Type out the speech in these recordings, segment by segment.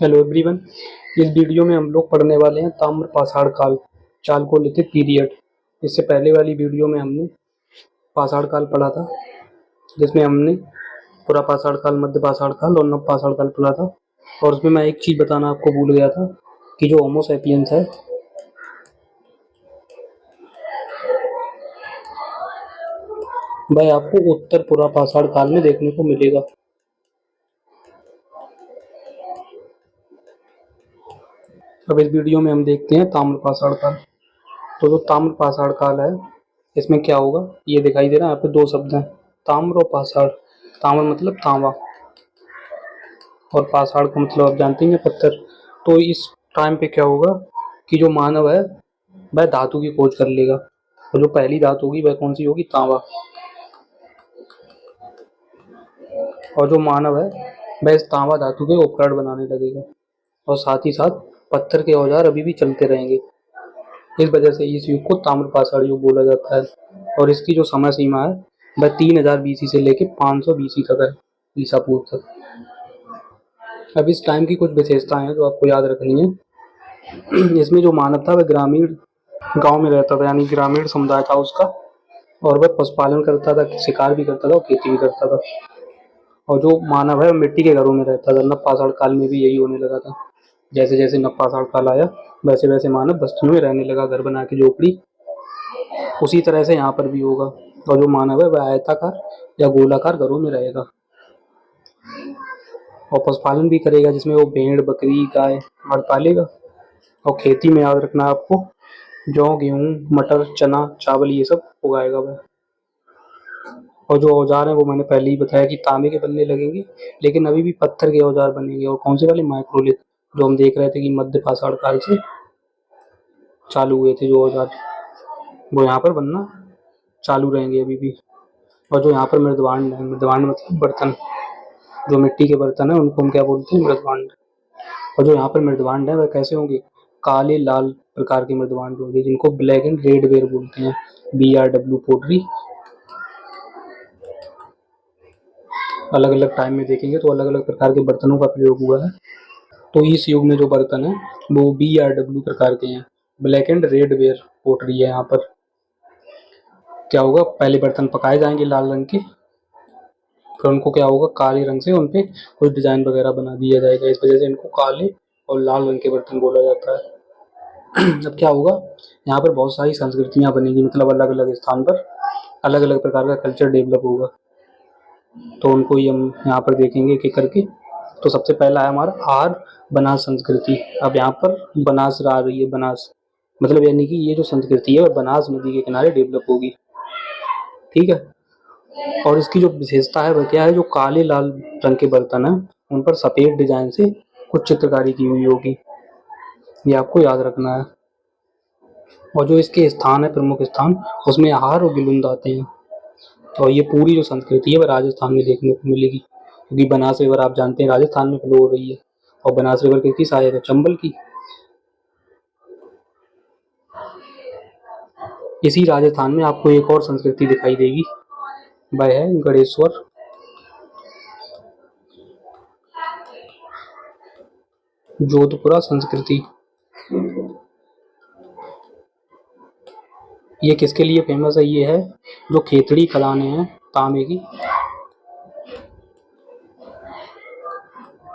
Hello everyone. इस video में हम लोग पढ़ने वाले हैं ताम्र पाषाण काल चालकोलिथिक पीरियड। इससे पहले वाली वीडियो में हमने पाषाण काल पढ़ा था, जिसमें हमने पूरा पाषाण काल, मध्य पाषाण काल और नव पाषाण काल पढ़ा था। और उसमें मैं एक चीज़ बताना आपको भूल गया था कि जो होमो सैपियंस है वह आपको उत्तर पूरा पाषाण काल में देखने को मिलेगा। अब इस वीडियो में हम देखते हैं ताम्र पाषाण काल। तो जो ताम्र पाषाण काल है, इसमें क्या होगा, ये दिखाई दे रहा है यहाँ पे दो शब्द हैं, ताम्र और पाषाण। ताम्र मतलब तांबा और पाषाण का मतलब आप जानते हैं पत्थर। तो इस टाइम पे क्या होगा कि जो मानव है वह धातु की खोज कर लेगा, और जो पहली धातु होगी वह कौन सी होगी, तांबा। और जो मानव है वह इस तांबा धातु के उपकरण बनाने लगेगा, और साथ ही साथ पत्थर के औजार अभी भी चलते रहेंगे। इस वजह से इस युग को ताम्र पाषाण युग बोला जाता है। और इसकी जो समय सीमा है वह 3000 बीसी से लेकर 500 बीसी तक है, ईसा पूर्व तक। अब इस टाइम की कुछ विशेषताएं हैं जो आपको याद रखनी है। इसमें जो मानव था वह ग्रामीण गांव में रहता था, यानी ग्रामीण समुदाय था उसका, और वह पशुपालन करता था, शिकार भी करता था और खेती भी करता था। और जो मानव है मिट्टी के घरों में रहता था। नव पाषाण काल में भी यही होने लगा था। जैसे जैसे नव पाषाण काल आया वैसे वैसे मानव बस्तियों में रहने लगा, घर बना के झोपड़ी। उसी तरह से यहाँ पर भी होगा। और जो मानव है वह आयताकार या गोलाकार घरों में रहेगा, और पशुपालन भी करेगा, जिसमें वो भेड़, बकरी, गाय आदि पालेगा। और खेती में याद रखना है आपको, जौ, गेहूँ, मटर, चना, चावल ये सब उगाएगा वह। और जो औजार हैं वो मैंने पहले ही बताया कि तांबे के बनने लगेंगे, लेकिन अभी भी पत्थर के औजार बनेंगे। और कौन से वाले, माइक्रोलिथ, जो हम देख रहे थे कि मध्य पाषाण काल से चालू हुए थे जो औजार, वो यहाँ पर बनना चालू रहेंगे अभी भी। और जो यहाँ पर मृदवांड है, मृदवांड मतलब बर्तन, जो मिट्टी के बर्तन है उनको हम क्या बोलते हैं, मृदवांड। और जो यहाँ पर मृदवांड है वह कैसे होंगे, काले लाल प्रकार के मृदवांड होंगे, जिनको ब्लैक एंड रेड वेयर बोलते हैं, BRW पोटरी। अलग अलग टाइम में देखेंगे तो अलग अलग प्रकार के बर्तनों का प्रयोग हुआ है। तो इस युग में जो बर्तन है वो BRW प्रकार के हैं, ब्लैक एंड रेड वेयर पोटरी है। यहाँ पर क्या होगा, पहले बर्तन पकाए जाएंगे लाल रंग के, फिर उनको क्या होगा, काले रंग से उनपे कुछ डिजाइन वगैरह बना दिया जाएगा। इस वजह से इनको काले और लाल रंग के बर्तन बोला जाता है। अब क्या होगा, यहाँ पर बहुत सारी संस्कृतियाँ बनेगी, मतलब अलग अलग स्थान पर अलग अलग प्रकार का कल्चर डेवलप होगा। तो उनको ही हम यहाँ पर देखेंगे एक एक करके। तो सबसे पहला है हमारा आर बनास संस्कृति। अब यहाँ पर बनास आ रही है, बनास मतलब यानी कि ये जो संस्कृति है वह बनास नदी के किनारे डेवलप होगी, ठीक है। और इसकी जो विशेषता है वह क्या है, जो काले लाल रंग के बर्तन है उन पर सफेद डिजाइन से कुछ चित्रकारी की हुई होगी, ये आपको याद रखना है। और जो इसके स्थान है, प्रमुख स्थान, उसमें हार और गिलुंद आते हैं। और ये पूरी जो संस्कृति है वह राजस्थान में देखने को मिलेगी, क्योंकि बनास रिवर आप जानते हैं राजस्थान में फ्लो हो रही है। और बनास रिवर किसकी सहायक है, चंबल की। इसी राजस्थान में आपको एक और संस्कृति दिखाई देगी, वह है गणेश्वर। जोधपुरा संस्कृति, ये किसके लिए फेमस है, ये है जो खेतड़ी खदानें हैं तांबे की,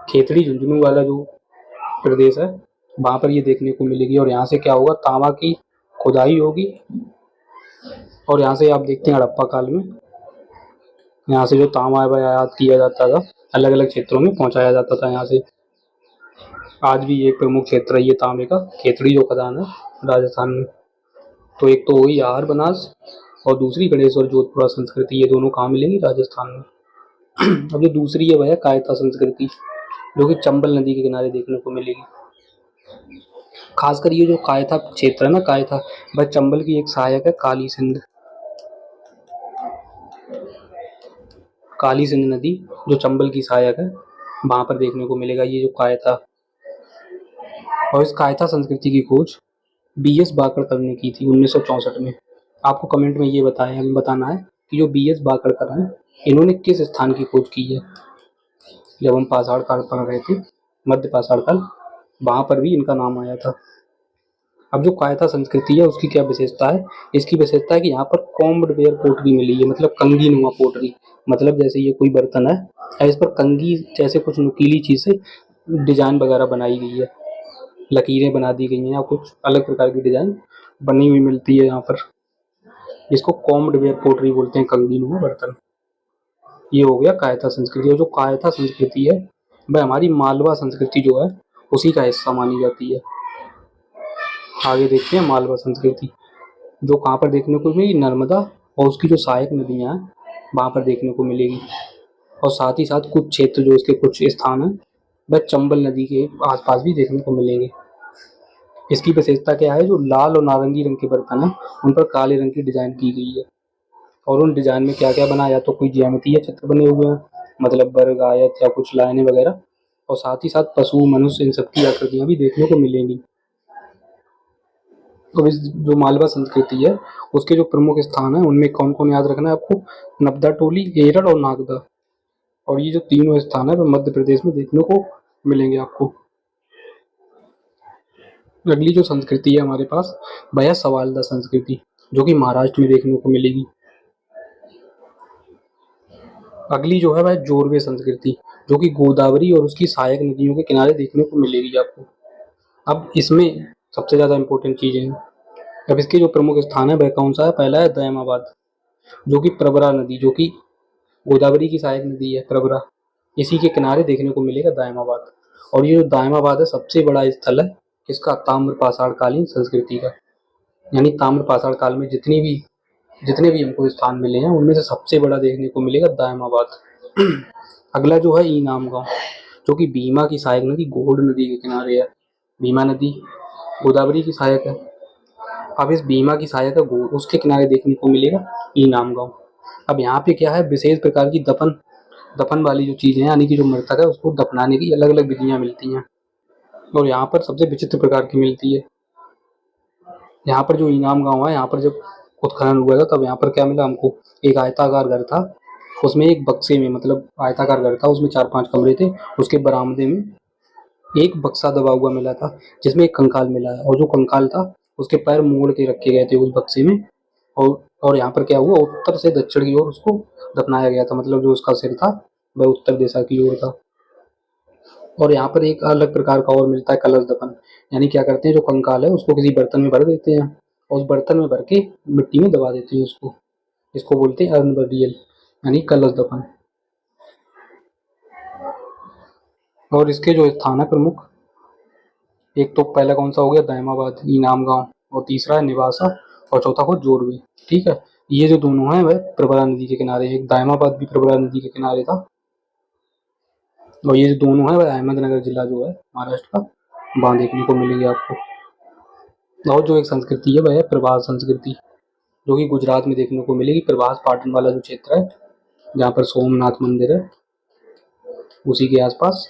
खेतड़ी झुंझुनू वाला जो प्रदेश है वहाँ पर ये देखने को मिलेगी। और यहाँ से क्या होगा, तांबा की खुदाई होगी। और यहाँ से आप देखते हैं हड़प्पा काल में यहाँ से जो तांबा है वह आयात किया जाता था, अलग अलग क्षेत्रों में पहुँचाया जाता था यहाँ से। आज भी एक प्रमुख क्षेत्र है ये तांबे का, खेतड़ी जो खदान है राजस्थान में। तो एक तो वही आहार बनास और दूसरी गणेश और जोधपुरा संस्कृति, ये दोनों कहाँ मिलेंगी, राजस्थान में। अब जो दूसरी है वह है कायथा संस्कृति, जो कि चंबल नदी के किनारे देखने को मिलेगी। खासकर ये जो कायथा क्षेत्र है ना, कायथा, वह चंबल की एक सहायक है, काली सिंध। काली सिंध नदी जो चंबल की सहायक है वहां पर देखने को मिलेगा ये जो कायथा। और इस कायथा संस्कृति की खोज BS बाकड़कर ने की थी 1964 में। आपको कमेंट में ये बताना है कि जो BS बाकड़कर हैं इन्होंने किस स्थान की खोज की है। जब हम पाषाण काल पढ़ रहे थे मध्य पाषाण काल, वहाँ पर भी इनका नाम आया था। अब जो कायथा संस्कृति है उसकी क्या विशेषता है? इसकी विशेषता है कि यहाँ पर कॉम्ब्ड वेयर पोटरी मिली है, मतलब कंगी नुमा पोटरी। मतलब जैसे ये कोई बर्तन है और इस पर कंगी जैसे कुछ नुकीली चीज से डिजाइन वगैरह बनाई गई है, लकीरें बना दी गई हैं या कुछ अलग प्रकार की डिजाइन बनी हुई मिलती है यहाँ पर। इसको कॉम्ब्ड वेयर पोटरी बोलते हैं, कंगी नुमा बर्तन। ये हो गया कायथा संस्कृति। और जो कायथा संस्कृति है वह हमारी मालवा संस्कृति जो है उसी का हिस्सा मानी जाती है। आगे देखते हैं मालवा संस्कृति, जो कहाँ पर देखने को मिलेगी? नर्मदा और उसकी जो सहायक नदियाँ हैं वहाँ पर देखने को मिलेगी। और साथ ही साथ कुछ क्षेत्र जो इसके कुछ स्थान हैं वह चंबल नदी के आसपास भी देखने को मिलेंगे। इसकी विशेषता क्या है? जो लाल और नारंगी रंग के बर्तन हैं उन पर काले रंग की डिजाइन की गई है। और उन डिजाइन में क्या क्या बना, या तो कोई ज्यामितीय चित्र बने हुए हैं, मतलब वर्ग, आयत या कुछ लाइनें वगैरह, और साथ ही साथ पशु, मनुष्य, इन सबकी आकृतियां भी देखने को मिलेंगी। तो इस जो मालवा संस्कृति है उसके जो प्रमुख स्थान है उनमें कौन कौन याद रखना है आपको? नब्दा टोली, एरड़ और नागदा। और ये जो तीनों स्थान है वो मध्य प्रदेश में देखने को मिलेंगे आपको। अगली जो संस्कृति है हमारे पास वह है सवालदा संस्कृति, जो कि महाराष्ट्र में देखने को मिलेगी। अगली जो है वह जोरवे संस्कृति, जो कि गोदावरी और उसकी सहायक नदियों के किनारे देखने को मिलेगी आपको। अब इसमें सबसे ज्यादा इंपॉर्टेंट चीजें हैं। अब इसके जो प्रमुख स्थान है वह कौन सा है? पहला है दयामाबाद, जो कि प्रवरा नदी, जो कि गोदावरी की सहायक नदी है प्रवरा, इसी के किनारे देखने को मिलेगा दायमाबाद। और ये जो दायमाबाद है सबसे बड़ा स्थल है इसका ताम्र पाषाण कालीन संस्कृति का। यानी ताम्र पाषाण काल में जितने भी हमको स्थान मिले हैं उनमें से सबसे बड़ा देखने को मिलेगा दायमाबाद। अगला जो है ईनाम गांव, जो कि भीमा की सहायक नदी घोड़ नदी के किनारे है। भीमा नदी गोदावरी की सहायक है, अब इस भीमा की सहायक है घोड़, उसके किनारे देखने को मिलेगा ईनाम गांव। अब यहाँ पे क्या है? विशेष प्रकार की दफन वाली जो चीजें हैं, यानी कि जो मृतक है उसको दफनाने की अलग अलग विधियां मिलती हैं, और यहाँ पर सबसे विचित्र प्रकार की मिलती है। यहाँ पर जो इनाम गांव है, यहाँ पर जब उत्खनन हुआ था तब यहाँ पर क्या मिला हमको? एक आयताकार घर था, उसमें एक बक्से में, मतलब आयताकार घर था उसमें 4-5 कमरे थे, उसके बरामदे में एक बक्सा दबा हुआ मिला था जिसमें एक कंकाल मिला है, और जो कंकाल था उसके पैर मोड़ के रखे गए थे उस बक्से में। और यहाँ पर क्या हुआ? उत्तर से दक्षिण की ओर उसको दफनाया गया था, मतलब जो उसका सिर था वह उत्तर दिशा की ओर था। और यहाँ पर एक अलग प्रकार का और मिलता है कलश दफन, यानी क्या करते हैं? जो कंकाल है उसको किसी बर्तन में भर देते हैं और उस बर्तन में भर के मिट्टी में दबा देते हैं उसको, इसको बोलते हैं अर्न बरियल, यानी कलश दफन। और इसके जो स्थान है प्रमुख, एक तो पहला कौन सा हो गया? दायमाबाद, इनाम गांव, और तीसरा है निवासा, और चौथा को जोरवे। ठीक है, ये जो दोनों हैं वह प्रवरा नदी के किनारे, एक दायमाबाद भी प्रवरा नदी के किनारे था, और ये जो दोनों है वह अहमदनगर जिला जो है महाराष्ट्र का, वहाँ देखने को मिलेगी आपको। और जो एक संस्कृति है वह है प्रभास संस्कृति, जो कि गुजरात में देखने को मिलेगी। प्रभास पाटन वाला जो क्षेत्र है जहाँ पर सोमनाथ मंदिर है उसी के आसपास।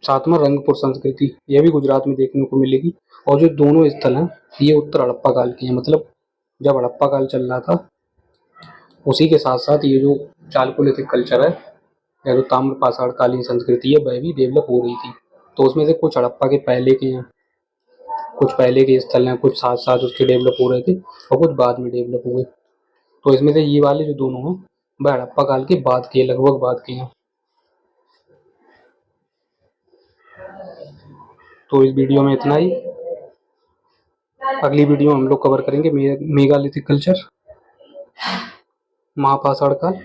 सातवां रंगपुर संस्कृति, यह भी गुजरात में देखने को मिलेगी। और जो दोनों स्थल हैं ये उत्तर हड़प्पा काल के हैं, मतलब जब हड़प्पा काल चल रहा था उसी के साथ साथ ये जो चालकोलिथिक कल्चर है या जो ताम्र पाषाण कालीन संस्कृति है वह भी डेवलप हो रही थी। तो उसमें से कुछ हड़प्पा के पहले के हैं, कुछ पहले के स्थल हैं, कुछ साथ साथ उसके डेवलप हो रहे थे और कुछ बाद में डेवलप हुए। तो इसमें से ये वाले जो दोनों हैं वह हड़प्पा काल के बाद के, लगभग बाद के हैं। तो इस वीडियो में इतना ही। अगली वीडियो में हम लोग कवर करेंगे मेगालिथिक कल्चर, महापाषाण काल।